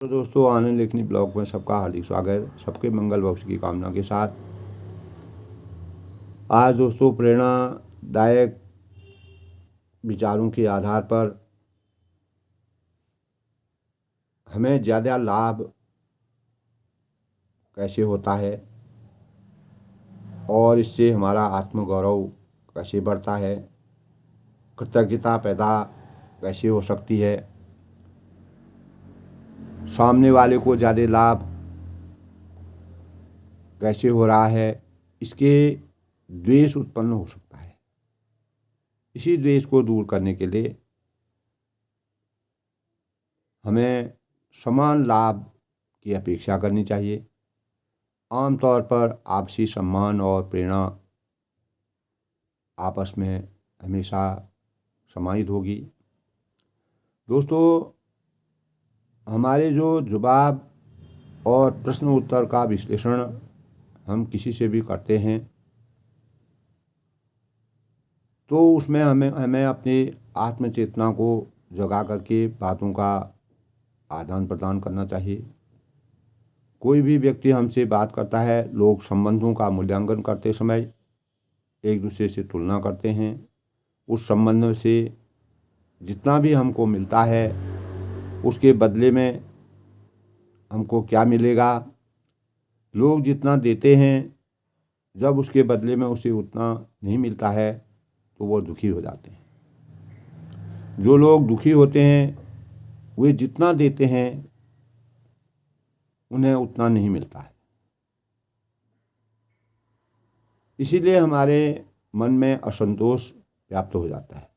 तो दोस्तों, आनंद लेखनी ब्लॉग में सबका हार्दिक स्वागत है। सबके मंगल भविष्य की कामना के साथ आज दोस्तों प्रेरणादायक विचारों के आधार पर हमें ज़्यादा लाभ कैसे होता है और इससे हमारा आत्मगौरव कैसे बढ़ता है, कृतज्ञता पैदा कैसे हो सकती है, सामने वाले को ज़्यादा लाभ कैसे हो रहा है, इसके द्वेष उत्पन्न हो सकता है। इसी द्वेष को दूर करने के लिए हमें समान लाभ की अपेक्षा करनी चाहिए। आमतौर पर आपसी सम्मान और प्रेरणा आपस में हमेशा समाहित होगी। दोस्तों, हमारे जो जवाब और प्रश्न उत्तर का विश्लेषण हम किसी से भी करते हैं तो उसमें हमें अपनी आत्मचेतना को जगा करके बातों का आदान प्रदान करना चाहिए। कोई भी व्यक्ति हमसे बात करता है, लोग संबंधों का मूल्यांकन करते समय एक दूसरे से तुलना करते हैं। उस संबंध से जितना भी हमको मिलता है उसके बदले में हमको क्या मिलेगा। लोग जितना देते हैं, जब उसके बदले में उसे उतना नहीं मिलता है तो वो दुखी हो जाते हैं। जो लोग दुखी होते हैं वे जितना देते हैं उन्हें उतना नहीं मिलता है। इसीलिए हमारे मन में असंतोष व्याप्त हो जाता है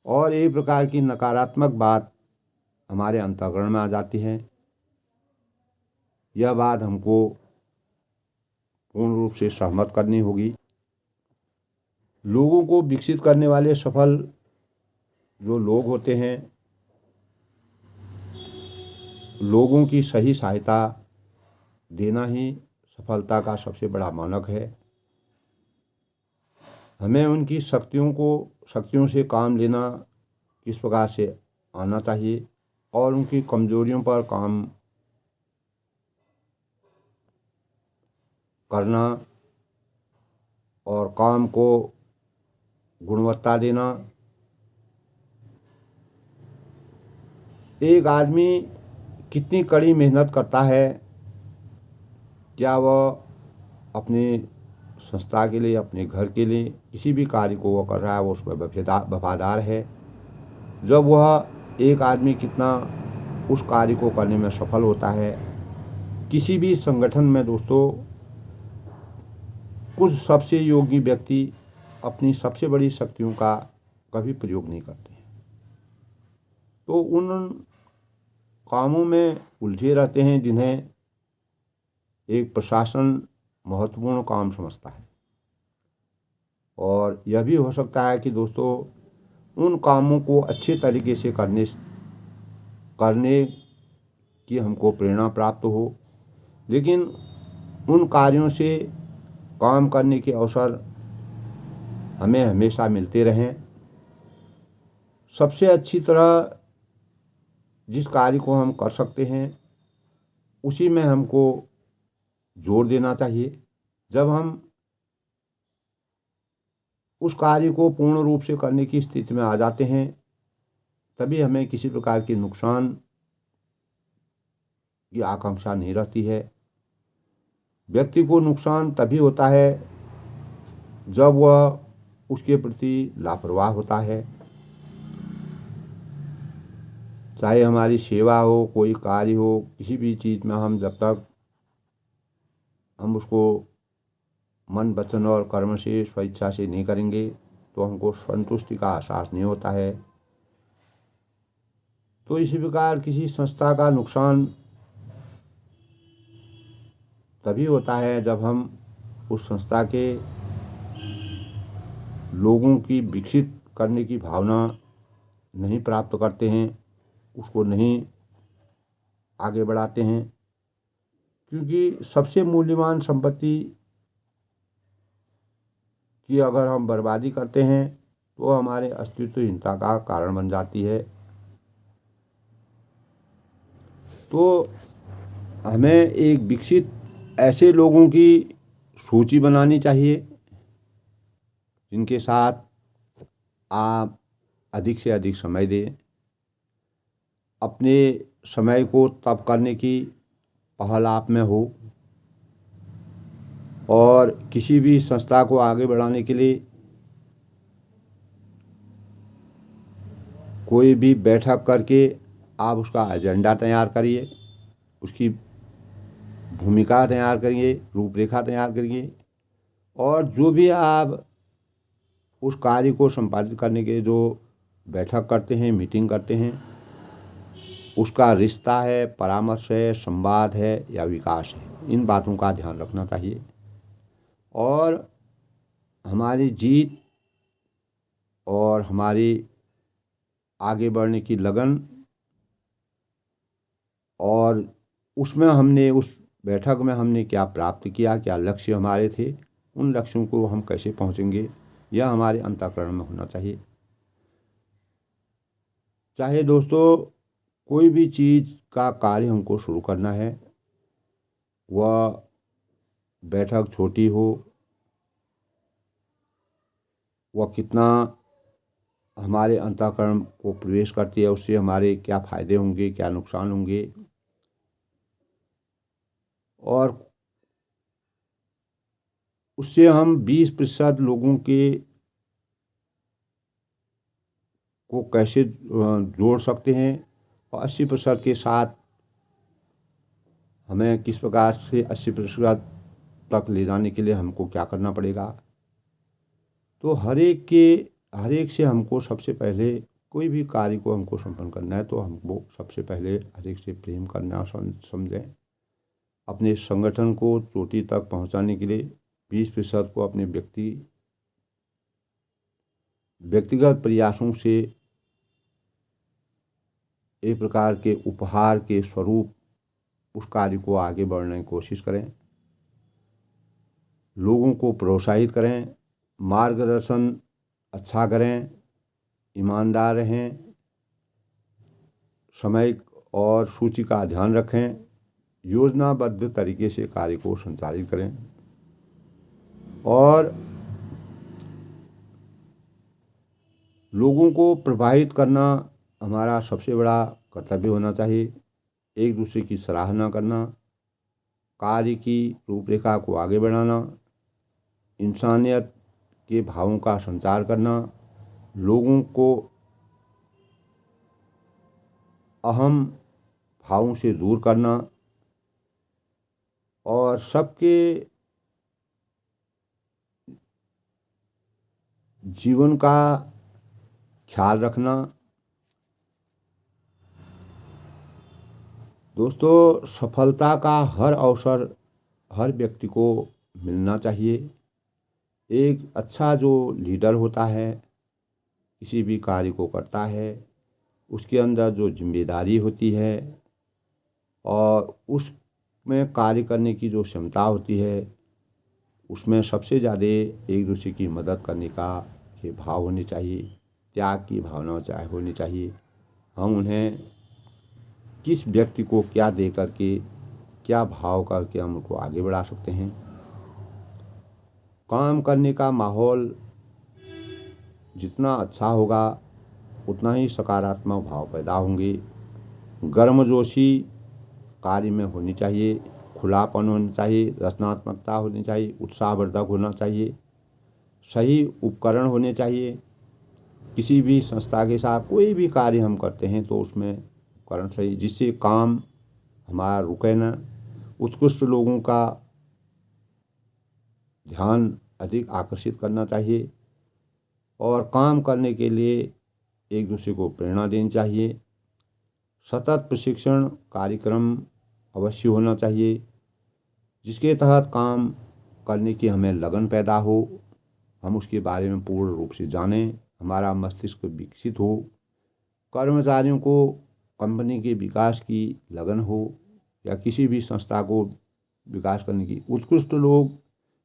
और एक प्रकार की नकारात्मक बात हमारे अंतःकरण में आ जाती है। यह बात हमको पूर्ण रूप से सहमत करनी होगी। लोगों को विकसित करने वाले सफल जो लोग होते हैं, लोगों की सही सहायता देना ही सफलता का सबसे बड़ा मानक है। हमें उनकी शक्तियों से काम लेना किस प्रकार से आना चाहिए और उनकी कमजोरियों पर काम करना और काम को गुणवत्ता देना। एक आदमी कितनी कड़ी मेहनत करता है, क्या वह अपने संस्था के लिए, अपने घर के लिए, किसी भी कार्य को वह कर रहा है वो उसमें वफादार है। जब वह एक आदमी कितना उस कार्य को करने में सफल होता है। किसी भी संगठन में दोस्तों कुछ सबसे योगी व्यक्ति अपनी सबसे बड़ी शक्तियों का कभी प्रयोग नहीं करते हैं, तो उन कामों में उलझे रहते हैं जिन्हें एक प्रशासन महत्वपूर्ण काम समझता है। और यह भी हो सकता है कि दोस्तों उन कामों को अच्छे तरीके से करने की हमको प्रेरणा प्राप्त हो, लेकिन उन कार्यों से काम करने के अवसर हमें हमेशा मिलते रहें। सबसे अच्छी तरह जिस कार्य को हम कर सकते हैं उसी में हमको जोर देना चाहिए। जब हम उस कार्य को पूर्ण रूप से करने की स्थिति में आ जाते हैं तभी हमें किसी प्रकार के नुकसान की आकांक्षा नहीं रहती है। व्यक्ति को नुकसान तभी होता है जब वह उसके प्रति लापरवाह होता है। चाहे हमारी सेवा हो, कोई कार्य हो, किसी भी चीज़ में हम जब तक हम उसको मन, वचन और कर्म से स्वेच्छा से नहीं करेंगे तो हमको संतुष्टि का एहसास नहीं होता है। तो इसी प्रकार किसी संस्था का नुकसान तभी होता है जब हम उस संस्था के लोगों की विकसित करने की भावना नहीं प्राप्त करते हैं, उसको नहीं आगे बढ़ाते हैं। क्योंकि सबसे मूल्यवान संपत्ति की अगर हम बर्बादी करते हैं तो हमारे अस्तित्वहीनता का कारण बन जाती है। तो हमें एक विकसित ऐसे लोगों की सूची बनानी चाहिए जिनके साथ आप अधिक से अधिक समय दें। अपने समय को तब करने की पहल आप में हो और किसी भी संस्था को आगे बढ़ाने के लिए कोई भी बैठक करके आप उसका एजेंडा तैयार करिए, उसकी भूमिका तैयार करिए, रूपरेखा तैयार करिए और जो भी आप उस कार्य को संपादित करने के जो बैठक करते हैं, मीटिंग करते हैं, उसका रिश्ता है, परामर्श है, संवाद है या विकास है, इन बातों का ध्यान रखना चाहिए। और हमारी जीत और हमारी आगे बढ़ने की लगन और उसमें हमने उस बैठक में हमने क्या प्राप्त किया, क्या लक्ष्य हमारे थे, उन लक्ष्यों को हम कैसे पहुंचेंगे, यह हमारे अंतःकरण में होना चाहिए। चाहे दोस्तों कोई भी चीज़ का कार्य हमको शुरू करना है, वह बैठक छोटी हो, वह कितना हमारे अंतःकरण को प्रवेश करती है, उससे हमारे क्या फ़ायदे होंगे, क्या नुकसान होंगे, और उससे हम 20% लोगों के को कैसे जोड़ सकते हैं और 80% के साथ हमें किस प्रकार से 80% तक ले जाने के लिए हमको क्या करना पड़ेगा। तो हर एक से हमको सबसे पहले कोई भी कार्य को हमको संपन्न करना है तो हमको सबसे पहले हर एक से प्रेम करना समझें। अपने संगठन को चोटी तक पहुंचाने के लिए 20% को अपने व्यक्तिगत प्रयासों से एक प्रकार के उपहार के स्वरूप उस कार्य को आगे बढ़ने की कोशिश करें। लोगों को प्रोत्साहित करें, मार्गदर्शन अच्छा करें, ईमानदार रहें, समय और सूची का ध्यान रखें, योजनाबद्ध तरीके से कार्य को संचालित करें और लोगों को प्रभावित करना हमारा सबसे बड़ा कर्तव्य होना चाहिए। एक दूसरे की सराहना करना, कार्य की रूपरेखा को आगे बढ़ाना, इंसानियत के भावों का संचार करना, लोगों को अहम भावों से दूर करना और सबके जीवन का ख्याल रखना। दोस्तों सफलता का हर अवसर हर व्यक्ति को मिलना चाहिए। एक अच्छा जो लीडर होता है, किसी भी कार्य को करता है, उसके अंदर जो जिम्मेदारी होती है और उसमें कार्य करने की जो क्षमता होती है, उसमें सबसे ज़्यादा एक दूसरे की मदद करने का के भाव होने चाहिए, त्याग की भावना होनी चाहिए। हम उन्हें किस व्यक्ति को क्या दे करके, क्या भाव करके हम उनको आगे बढ़ा सकते हैं। काम करने का माहौल जितना अच्छा होगा उतना ही सकारात्मक भाव पैदा होंगे। गर्मजोशी कार्य में होनी चाहिए, खुलापन होना चाहिए, रचनात्मकता होनी चाहिए, उत्साहवर्धक होना चाहिए, सही उपकरण होने चाहिए। किसी भी संस्था के साथ कोई भी कार्य हम करते हैं तो उसमें उपकरण सही, जिससे काम हमारा रुके ना। उत्कृष्ट लोगों का ध्यान अधिक आकर्षित करना चाहिए और काम करने के लिए एक दूसरे को प्रेरणा देनी चाहिए। सतत प्रशिक्षण कार्यक्रम अवश्य होना चाहिए जिसके तहत काम करने की हमें लगन पैदा हो, हम उसके बारे में पूर्ण रूप से जानें, हमारा मस्तिष्क विकसित हो, कर्मचारियों को कंपनी के विकास की लगन हो या किसी भी संस्था को विकास करने की। उत्कृष्ट लोग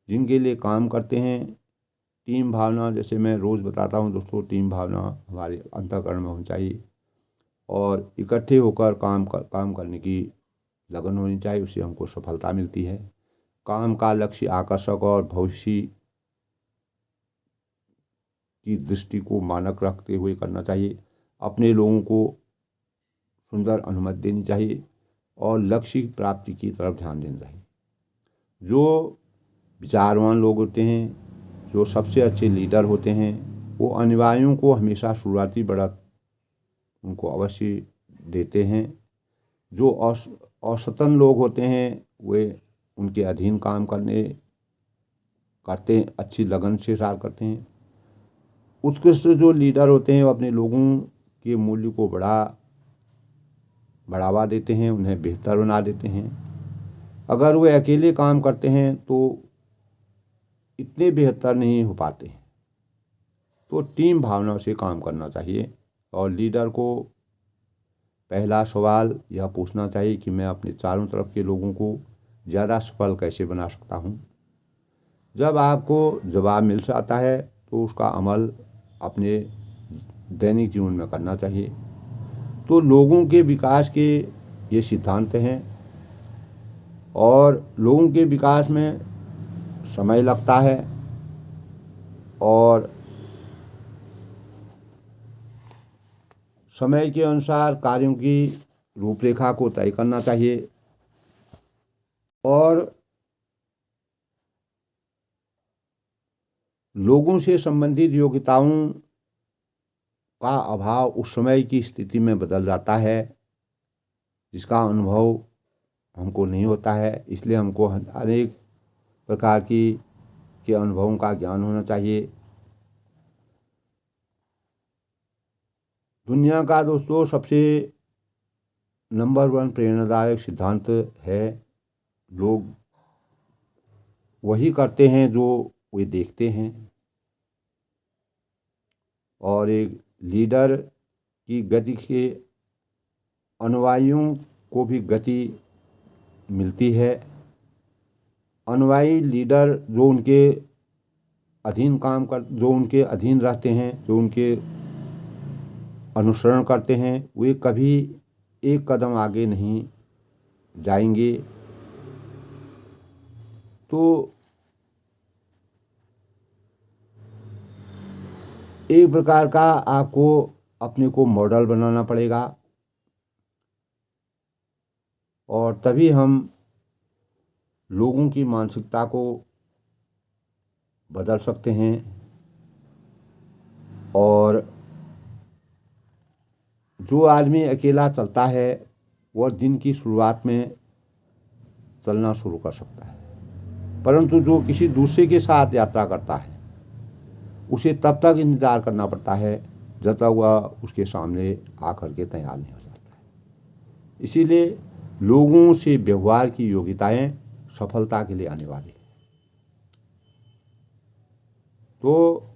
जिनके लिए काम करते हैं, टीम भावना, जैसे मैं रोज़ बताता हूँ दोस्तों, टीम भावना हमारे अंतःकरण में होनी चाहिए और इकट्ठे होकर काम करने की लगन होनी चाहिए, उससे हमको सफलता मिलती है। काम का लक्ष्य आकर्षक और भविष्य की दृष्टि को मानक रखते हुए करना चाहिए। अपने लोगों को सुंदर अनुमति देनी चाहिए और लक्ष्य की प्राप्ति की तरफ ध्यान देना चाहिए। जो विचारवान लोग होते हैं, जो सबसे अच्छे लीडर होते हैं, वो अनुयायियों को हमेशा शुरुआती बढ़त उनको अवश्य देते हैं। जो औसतन लोग होते हैं वे उनके अधीन काम करते हैं, अच्छी लगन से कार्य करते हैं। उत्कृष्ट जो लीडर होते हैं वो अपने लोगों के मूल्य को बढ़ावा देते हैं, उन्हें बेहतर बना देते हैं। अगर वे अकेले काम करते हैं तो इतने बेहतर नहीं हो पाते। तो टीम भावना से काम करना चाहिए और लीडर को पहला सवाल यह पूछना चाहिए कि मैं अपने चारों तरफ के लोगों को ज़्यादा सफल कैसे बना सकता हूँ। जब आपको जवाब मिल जाता है तो उसका अमल अपने दैनिक जीवन में करना चाहिए। तो लोगों के विकास के ये सिद्धांत हैं और लोगों के विकास में समय लगता है और समय के अनुसार कार्यों की रूपरेखा को तय करना चाहिए और लोगों से संबंधित योग्यताओं का अभाव उस समय की स्थिति में बदल जाता है जिसका अनुभव हमको नहीं होता है। इसलिए हमको अनेक प्रकार के अनुभवों का ज्ञान होना चाहिए। दुनिया का दोस्तों सबसे नंबर 1 प्रेरणादायक सिद्धांत है, लोग वही करते हैं जो वे देखते हैं। और एक लीडर की गति के अनुयायियों को भी गति मिलती है। अनुयायी लीडर जो उनके अधीन रहते हैं, जो उनके अनुसरण करते हैं, वे कभी एक कदम आगे नहीं जाएंगे। तो एक प्रकार का आपको अपने को मॉडल बनाना पड़ेगा और तभी हम लोगों की मानसिकता को बदल सकते हैं। और जो आदमी अकेला चलता है वह दिन की शुरुआत में चलना शुरू कर सकता है, परंतु जो किसी दूसरे के साथ यात्रा करता है उसे तब तक इंतज़ार करना पड़ता है जब तक वह उसके सामने आकर के तैयार नहीं हो जाता है। इसीलिए लोगों से व्यवहार की योग्यताएं सफलता के लिए अनिवार्य है। तो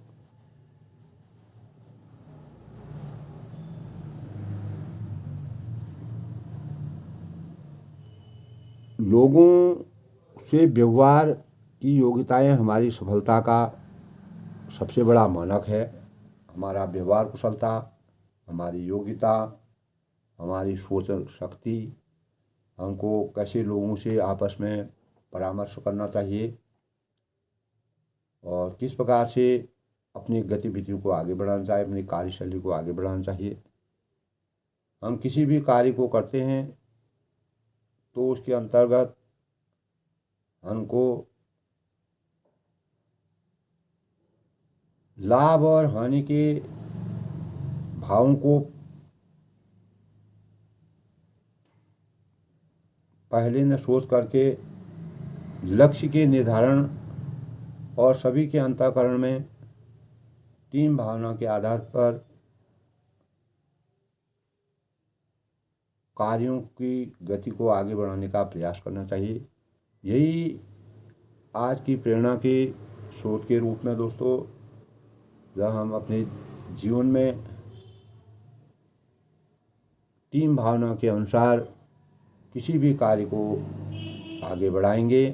लोगों से व्यवहार की योग्यताएं हमारी सफलता का सबसे बड़ा मानक है। हमारा व्यवहार कुशलता, हमारी योग्यता, हमारी सोच शक्ति, हमको कैसे लोगों से आपस में परामर्श करना चाहिए और किस प्रकार से अपनी गतिविधियों को आगे बढ़ाना चाहिए, अपनी कार्यशैली को आगे बढ़ाना चाहिए। हम किसी भी कार्य को करते हैं तो उसके अंतर्गत हमको लाभ और हानि के भावों को पहले न सोच करके लक्ष्य के निर्धारण और सभी के अंतःकरण में टीम भावना के आधार पर कार्यों की गति को आगे बढ़ाने का प्रयास करना चाहिए। यही आज की प्रेरणा के स्रोत के रूप में दोस्तों, जब हम अपने जीवन में टीम भावना के अनुसार किसी भी कार्य को आगे बढ़ाएंगे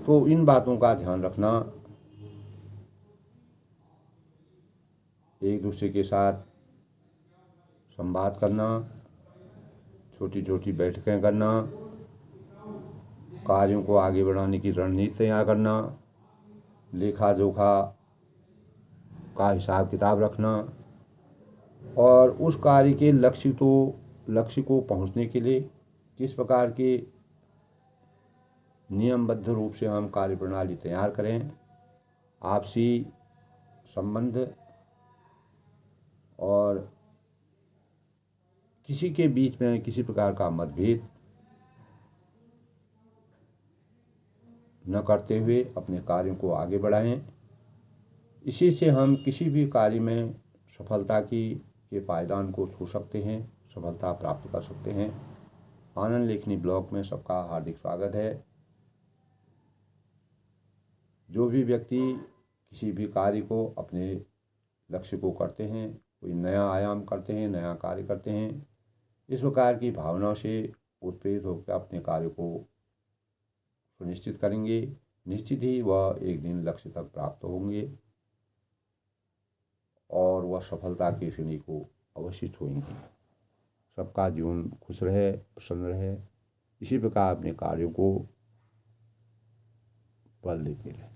तो इन बातों का ध्यान रखना, एक दूसरे के साथ संवाद करना, छोटी छोटी बैठकें करना, कार्यों को आगे बढ़ाने की रणनीति तैयार करना, लेखा जोखा का हिसाब किताब रखना और उस कार्य के लक्ष्य को पहुंचने के लिए किस प्रकार के नियमबद्ध रूप से हम कार्य प्रणाली तैयार करें। आपसी संबंध और किसी के बीच में किसी प्रकार का मतभेद न करते हुए अपने कार्यों को आगे बढ़ाएं। इसी से हम किसी भी कार्य में सफलता के पायदान को छू सकते हैं, सफलता प्राप्त कर सकते हैं। आनंद लेखनी ब्लॉग में सबका हार्दिक स्वागत है। जो भी व्यक्ति किसी भी कार्य को, अपने लक्ष्य को करते हैं, कोई नया आयाम करते हैं, नया कार्य करते हैं, इस प्रकार की भावना से उत्प्रेरित होकर अपने कार्य को सुनिश्चित करेंगे, निश्चित ही वह एक दिन लक्ष्य तक प्राप्त होंगे और वह सफलता की श्रेणी को अवश्य छुएंगे। सबका जीवन खुश रहे, प्रसन्न रहे, इसी प्रकार अपने कार्यों को बल देते रहे।